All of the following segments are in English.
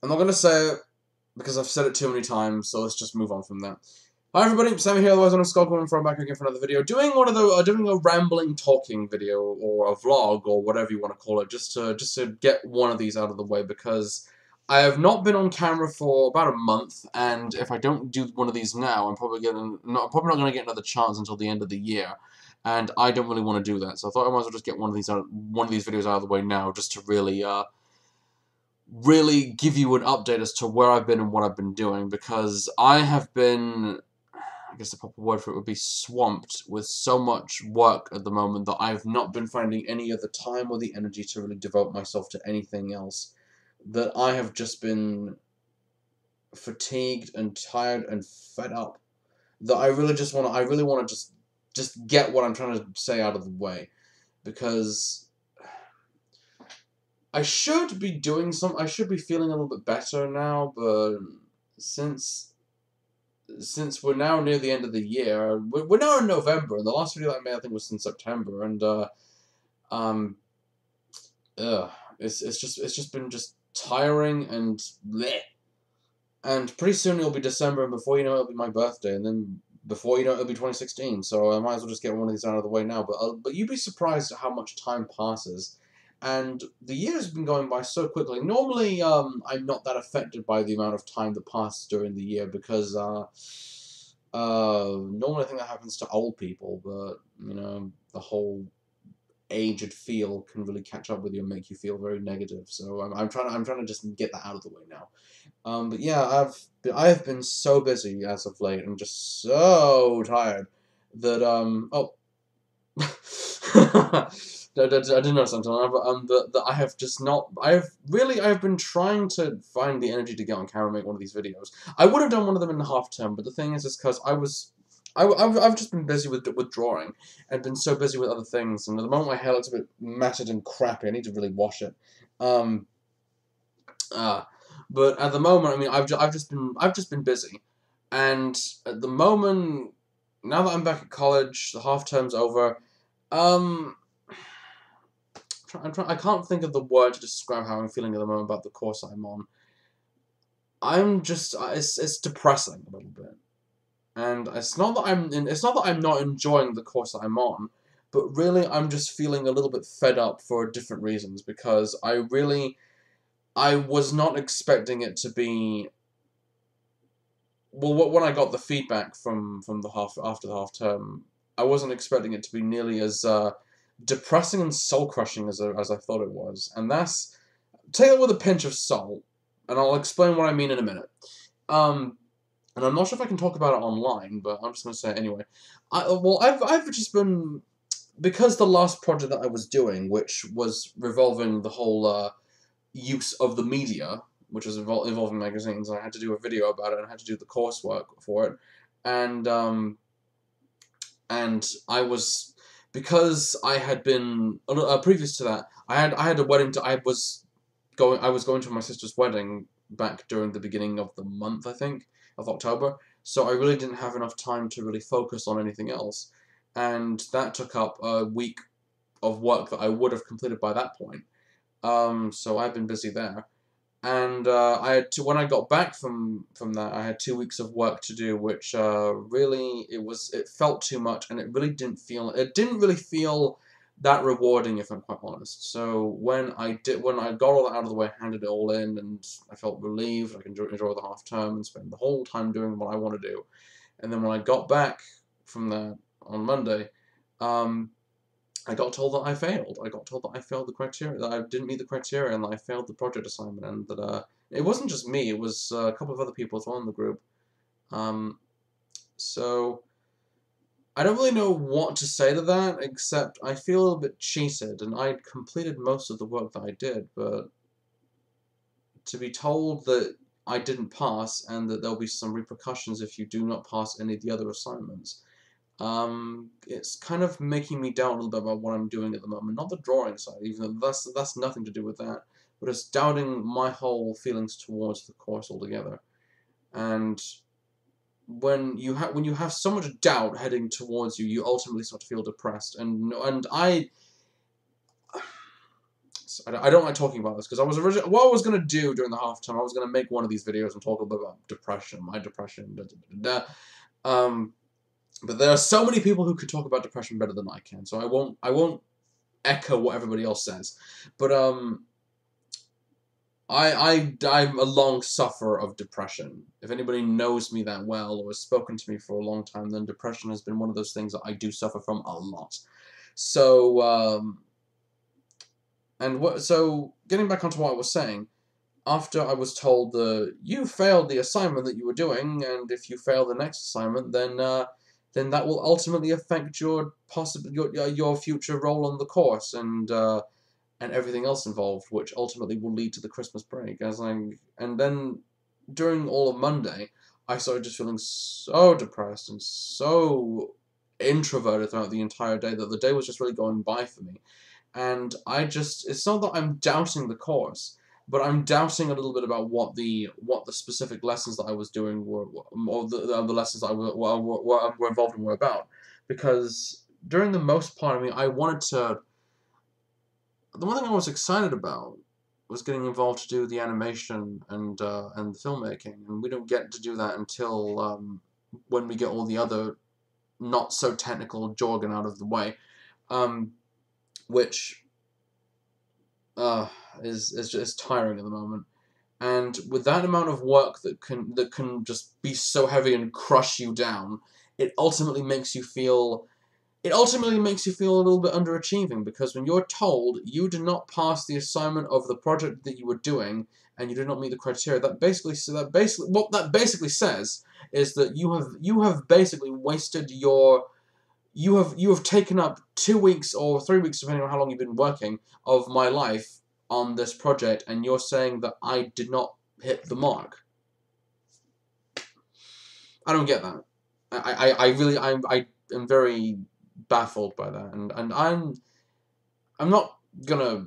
I'm not going to say it because I've said it too many times, so let's just move on from that. Hi everybody, Sam here, otherwise I'm Skull, and I'm back again for another video, doing a rambling talking video, or a vlog, or whatever you want to call it, just to get one of these out of the way, because I have not been on camera for about a month, and if I don't do one of these now, I'm probably not going to get another chance until the end of the year, and I don't really want to do that, so I thought I might as well just get one of these videos out of the way now, just to really give you an update as to where I've been and what I've been doing, because I have been, I guess the proper word for it would be, swamped with so much work at the moment that I've not been finding any of the time or the energy to really devote myself to anything else. That I have just been fatigued and tired and fed up. That I really want to just get what I'm trying to say out of the way, because I should be feeling a little bit better now, but since we're now near the end of the year, we're now in November, and the last video that I made I think was in September, and it's just been tiring and bleh. And pretty soon it'll be December, and before you know it, it'll be my birthday, and then before you know it, it'll be 2016. So I might as well just get one of these out of the way now. But you'd be surprised at how much time passes. And the year has been going by so quickly. Normally, I'm not that affected by the amount of time that passes during the year, because normally I think that happens to old people, but you know, the whole aged feel can really catch up with you and make you feel very negative. So I'm trying to just get that out of the way now. But yeah, I've been so busy as of late and just so tired that oh. I didn't know something, but that I have just not. I've been trying to find the energy to get on camera and make one of these videos. I would have done one of them in the half term, but the thing is because I've just been busy with drawing and been so busy with other things, and at the moment my hair looks a bit matted and crappy. I need to really wash it. But at the moment, I mean, I've just been busy, and at the moment, now that I'm back at college, the half term's over. I can't think of the word to describe how I'm feeling at the moment about the course I'm on. I'm just it's depressing a little bit, and it's not that I'm not enjoying the course that I'm on, but really I'm just feeling a little bit fed up for different reasons, because I was not expecting it to be. Well, when I got the feedback from after the half term, I wasn't expecting it to be nearly as depressing and soul crushing as I thought it was, and take it with a pinch of salt, and I'll explain what I mean in a minute. And I'm not sure if I can talk about it online, but I'm just going to say it anyway. I've just been, because the last project that I was doing, which was revolving the whole use of the media, which was involving magazines, and I had to do a video about it, and I had to do the coursework for it, and I was, because I had been previous to that, I had a wedding. I was going to my sister's wedding back during the beginning of the month, I think, of October. So I really didn't have enough time to really focus on anything else, and that took up a week of work that I would have completed by that point. So I've been busy there, and when I got back from that, I had 2 weeks of work to do, which really it felt too much, and it didn't really feel that rewarding, if I'm quite honest. So when I got all that out of the way, handed it all in, and I felt relieved, I can enjoy the half term and spend the whole time doing what I want to do. And then when I got back from that on Monday, I got told that I failed. I got told that I failed the criteria, that I didn't meet the criteria, and that I failed the project assignment, and that it wasn't just me, it was a couple of other people as well in the group. So I don't really know what to say to that, except I feel a little bit cheated, and I'd completed most of the work that I did, but to be told that I didn't pass, and that there'll be some repercussions if you do not pass any of the other assignments, it's kind of making me doubt a little bit about what I'm doing at the moment. Not the drawing side, even though that's nothing to do with that, but it's doubting my whole feelings towards the course altogether. And when you have so much doubt heading towards you, you ultimately start to feel depressed. And I don't like talking about this because what I was gonna do during the half term, I was gonna make one of these videos and talk a bit about depression, my depression, but there are so many people who could talk about depression better than I can, so I won't echo what everybody else says, but I'm a long sufferer of depression. If anybody knows me that well or has spoken to me for a long time, then depression has been one of those things that I do suffer from a lot. So, so getting back onto what I was saying, after I was told that you failed the assignment that you were doing, and if you fail the next assignment, then that will ultimately affect your future role on the course, and everything else involved, which ultimately will lead to the Christmas break. And then during all of Monday, I started just feeling so depressed and so introverted throughout the entire day that the day was just really going by for me. And it's not that I'm doubting the course, but I'm doubting a little bit about what the specific lessons that I was doing were, or the lessons that were involved in were about. Because during the most part, I mean, the one thing I was excited about was getting involved to do the animation and the filmmaking, and we don't get to do that until when we get all the other not so technical jargon out of the way, which is just tiring at the moment. And with that amount of work that can just be so heavy and crush you down, it ultimately makes you feel a little bit underachieving, because when you're told you did not pass the assignment of the project that you were doing and you did not meet the criteria, what that basically says is that you have basically wasted you have taken up 2 weeks or 3 weeks, depending on how long you've been working, of my life on this project, and you're saying that I did not hit the mark. I don't get that. I really I am very baffled by that, and I'm not gonna.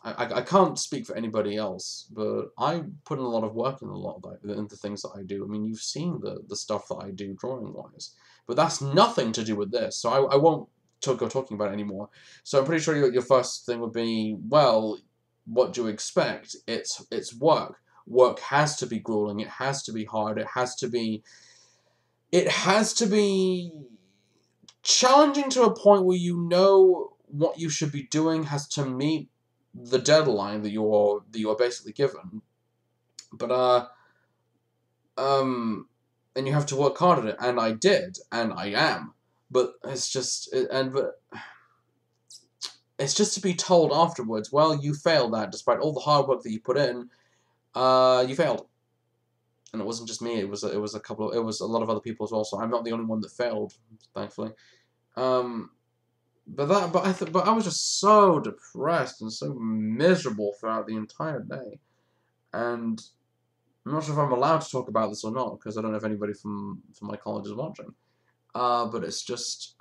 I can't speak for anybody else, but I put in a lot of work in the things that I do. I mean, you've seen the stuff that I do drawing wise, but that's nothing to do with this. So I won't go talking about it anymore. So I'm pretty sure your first thing would be, well, what do you expect? It's work. Work has to be grueling. It has to be hard. It has to be challenging to a point where you know what you should be doing has to meet the deadline that you're basically given, but and you have to work hard at it, and I did, and I am, but it's just it's just to be told afterwards, well, you failed that despite all the hard work that you put in, you failed. And it wasn't just me; it was a lot of other people as well. So I'm not the only one that failed, thankfully. But I was just so depressed and so miserable throughout the entire day, and I'm not sure if I'm allowed to talk about this or not, because I don't know if anybody from my college is watching. But it's just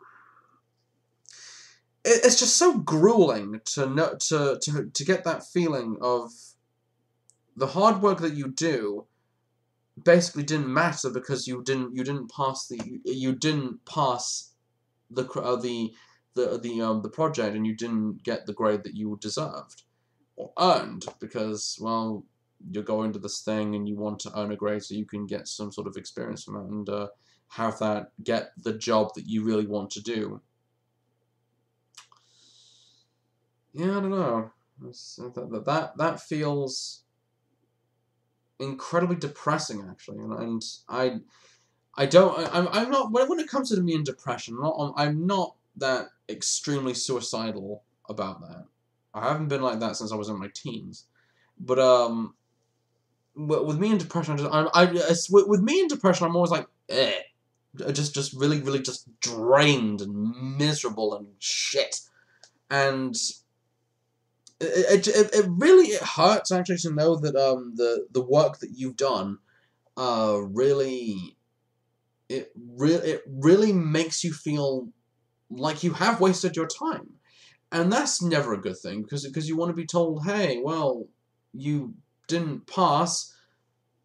so grueling to get that feeling of the hard work that you do basically didn't matter because you didn't pass the project, and you didn't get the grade that you deserved or earned, because, well, you're going to this thing and you want to earn a grade so you can get some sort of experience from it and get the job that you really want to do. Yeah, I don't know. That feels incredibly depressing, actually, and I'm not, when it comes to me and depression, I'm not that extremely suicidal about that. I haven't been like that since I was in my teens, but with me and depression, with me and depression, I'm always like, just really, really just drained and miserable and shit, and it really hurts actually to know that the work that you've done really. It really makes you feel like you have wasted your time, and that's never a good thing, because you want to be told, hey, well, you didn't pass,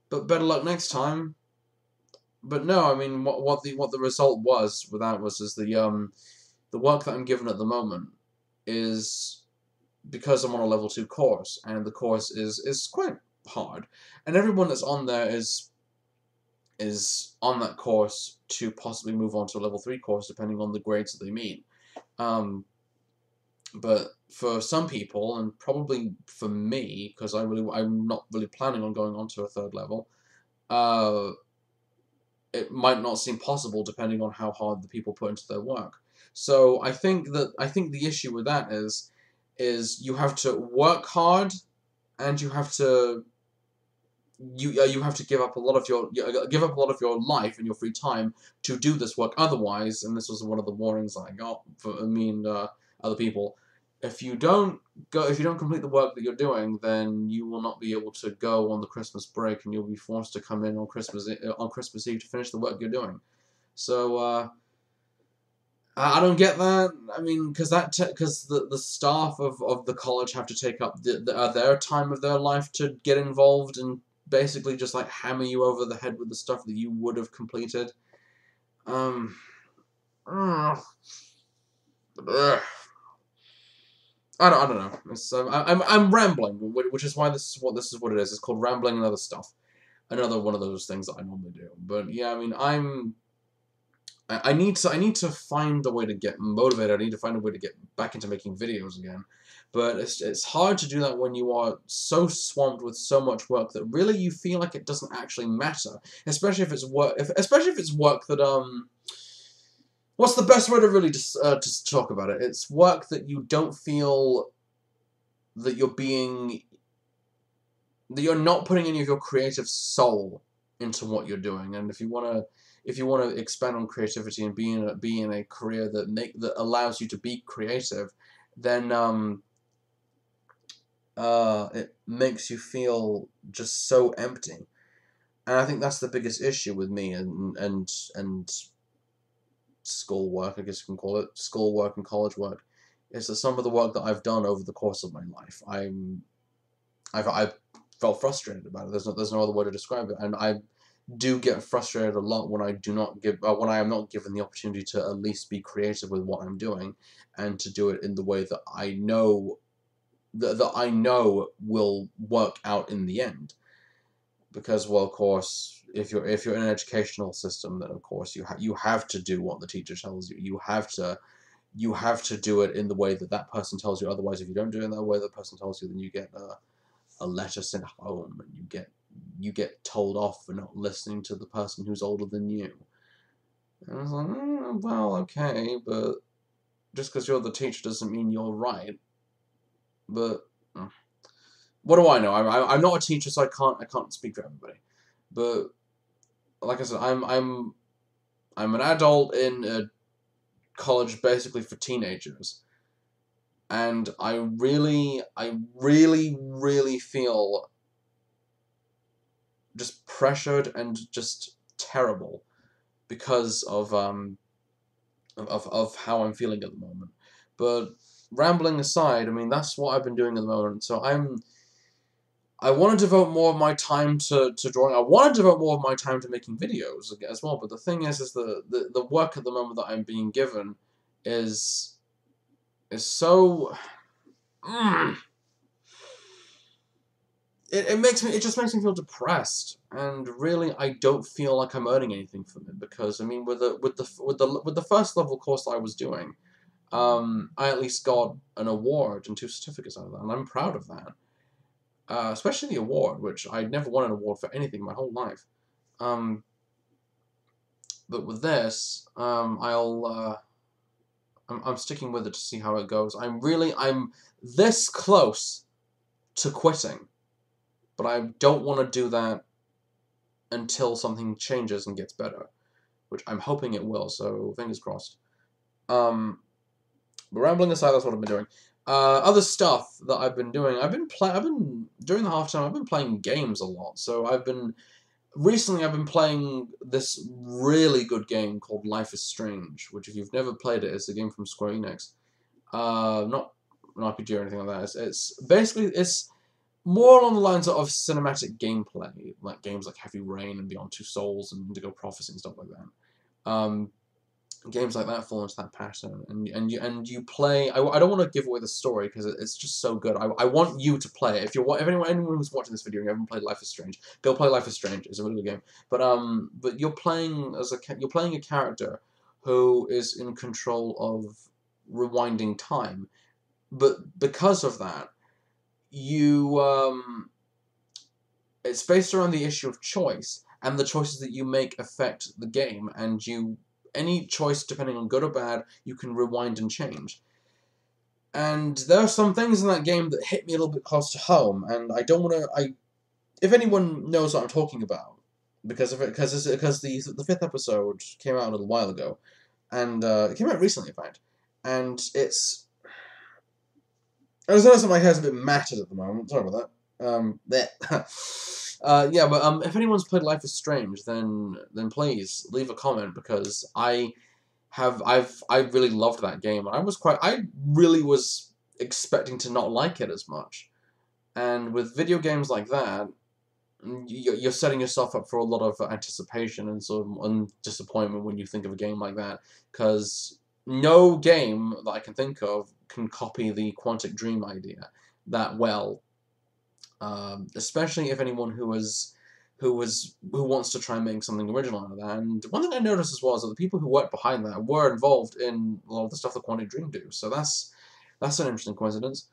but better luck next time. But no, I mean, what the result was with that was the work that I'm given at the moment is because I'm on a level 2 course, and the course is quite hard, and everyone that's on there is on that course to possibly move on to a level 3 course depending on the grades that they meet. But for some people, and probably for me, because I'm not really planning on going on to a 3rd level, it might not seem possible depending on how hard the people put into their work. So I think the issue with that is you have to work hard, and you have to give up a lot of your life and your free time to do this work. Otherwise, and this was one of the warnings I got for me and other people, if you don't complete the work that you're doing, then you will not be able to go on the Christmas break, and you'll be forced to come in on Christmas Eve to finish the work you're doing. So I don't get that. I mean, because the staff of the college have to take up their time of their life to get involved and basically just like hammer you over the head with the stuff that you would have completed. Ugh. Ugh. I don't know. It's, I'm rambling, which is why this is what it is. It's called rambling and other stuff. Another one of those things that I normally do. But yeah, I mean, I need to find a way to get motivated. I need to find a way to get back into making videos again. But it's hard to do that when you are so swamped with so much work that really you feel like it doesn't actually matter. Especially if it's work. Especially if it's work that What's the best way to really just talk about it? It's work that you don't feel that you're not putting any of your creative soul into what you're doing. And if you want to expand on creativity and be in a career that allows you to be creative, then it makes you feel just so empty. And I think that's the biggest issue with me and schoolwork, I guess you can call it, schoolwork and college work, is that some of the work that I've done over the course of my life, I've felt frustrated about it. There's no other way to describe it, and I do get frustrated a lot when I am not given the opportunity to at least be creative with what I'm doing, and to do it in the way that I know will work out in the end. Because, well, of course, if you're in an educational system, then of course you have to do what the teacher tells you. You have to do it in the way that person tells you. Otherwise, if you don't do it in the way that person tells you, then you get a letter sent home, and you get told off for not listening to the person who's older than you. And I was like, well, okay, but just because you're the teacher doesn't mean you're right. But what do I know? I'm not a teacher, so I can't speak for everybody. But like I said, I'm an adult in a college basically for teenagers, and I really feel just pressured and just terrible because of how I'm feeling at the moment. But rambling aside, I mean, that's what I've been doing at the moment. So I want to devote more of my time to drawing. I want to devote more of my time to making videos as well. But the thing is the work at the moment that I'm being given is so. It just makes me feel depressed, and really I don't feel like I'm earning anything from it, because I mean with the first level course that I was doing, I at least got an award and 2 certificates out of that, and I'm proud of that. Especially the award, which I'd never won an award for anything my whole life. But with this, I'm sticking with it to see how it goes. I'm this close to quitting, but I don't want to do that until something changes and gets better, which I'm hoping it will. So fingers crossed. But rambling aside, that's what I've been doing. Other stuff that I've been doing, during the half time, I've been playing games a lot. So recently I've been playing this really good game called Life is Strange, which if you've never played it, it's a game from Square Enix. Not an RPG or anything like that. It's more along the lines of cinematic gameplay, like games like Heavy Rain and Beyond Two Souls and Indigo Prophecy and stuff like that. games like that fall into that pattern, and you play. I don't want to give away the story because it's just so good. I want you to play it. If anyone who's watching this video and you haven't played Life is Strange, go play Life is Strange. It's a really good game. But you're playing you're playing a character who is in control of rewinding time, but because of that, you it's based around the issue of choice, and the choices that you make affect the game, and any choice, depending on good or bad, you can rewind and change. And there are some things in that game that hit me a little bit close to home, and I don't want to. If anyone knows what I'm talking about, because the fifth episode came out a little while ago, and it came out recently, in fact, and it's. I just noticed that my hair's a bit matted at the moment. Sorry about that. Yeah, but if anyone's played Life is Strange, then please leave a comment, because I really loved that game. I really was expecting to not like it as much, and with video games like that, you're setting yourself up for a lot of anticipation and sort of disappointment when you think of a game like that, because no game that I can think of can copy the Quantic Dream idea that well. Especially if anyone who wants to try and make something original out of that. And one thing I noticed as well is that the people who worked behind that were involved in a lot of the stuff that Quantic Dream do. So that's an interesting coincidence.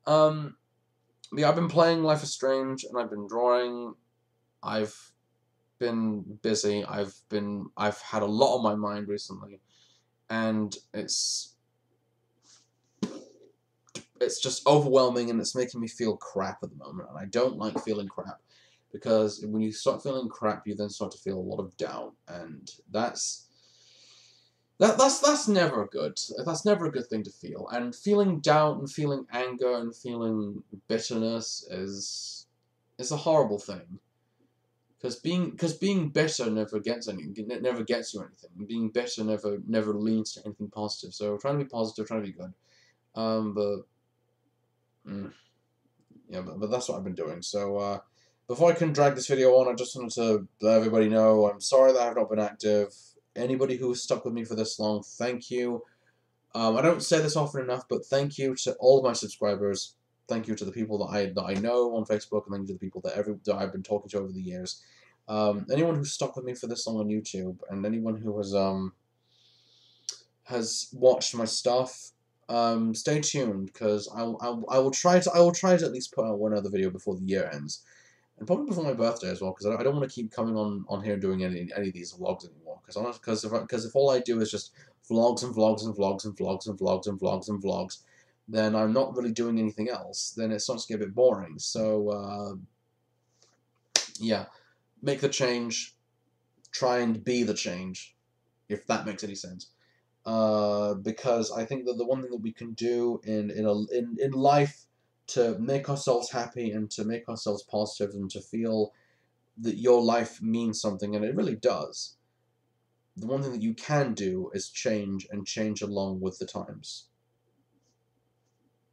Yeah, I've been playing Life is Strange, and I've been drawing. I've been busy. I've had a lot on my mind recently, and it's just overwhelming, and it's making me feel crap at the moment, and I don't like feeling crap, because when you start feeling crap, you then start to feel a lot of doubt, and that's never good. That's never a good thing to feel, and feeling doubt and feeling anger and feeling bitterness is a horrible thing, because being bitter never gets anything. It never gets you anything. Being bitter never leads to anything positive. So trying to be positive, trying to be good, but. Yeah, but that's what I've been doing. So, before I can drag this video on, I just wanted to let everybody know I'm sorry that I've not been active. Anybody who has stuck with me for this long, thank you. I don't say this often enough, but thank you to all of my subscribers. Thank you to the people that I know on Facebook, and thank you to the people that I've been talking to over the years. Anyone who's stuck with me for this long on YouTube, and anyone who has watched my stuff. Stay tuned, because I will try to at least put out one other video before the year ends, and probably before my birthday as well, because I don't want to keep coming on here doing any of these vlogs anymore. Because if all I do is just vlogs and vlogs and vlogs and vlogs and vlogs and vlogs and vlogs, then I'm not really doing anything else. Then it starts to get a bit boring. So yeah, make the change. Try and be the change, if that makes any sense. Because I think that the one thing that we can do in life to make ourselves happy and to make ourselves positive and to feel that your life means something, and it really does, the one thing that you can do is change, and change along with the times.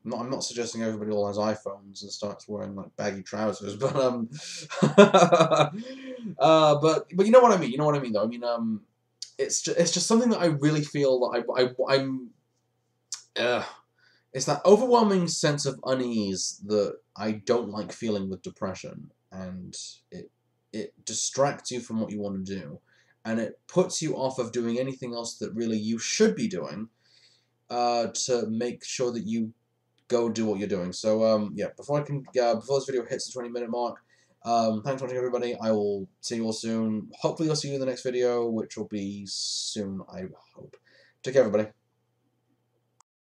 I'm not suggesting everybody all has iPhones and starts wearing like baggy trousers, but but you know what I mean. You know what I mean, though. I mean, it's just something that I really feel that I'm. It's that overwhelming sense of unease that I don't like feeling with depression, and it distracts you from what you want to do, and it puts you off of doing anything else that really you should be doing, to make sure that you go do what you're doing. So yeah, before this video hits the 20-minute mark, thanks for watching, everybody. I will see you all soon. Hopefully I'll see you in the next video, which will be soon, I hope. Take care, everybody.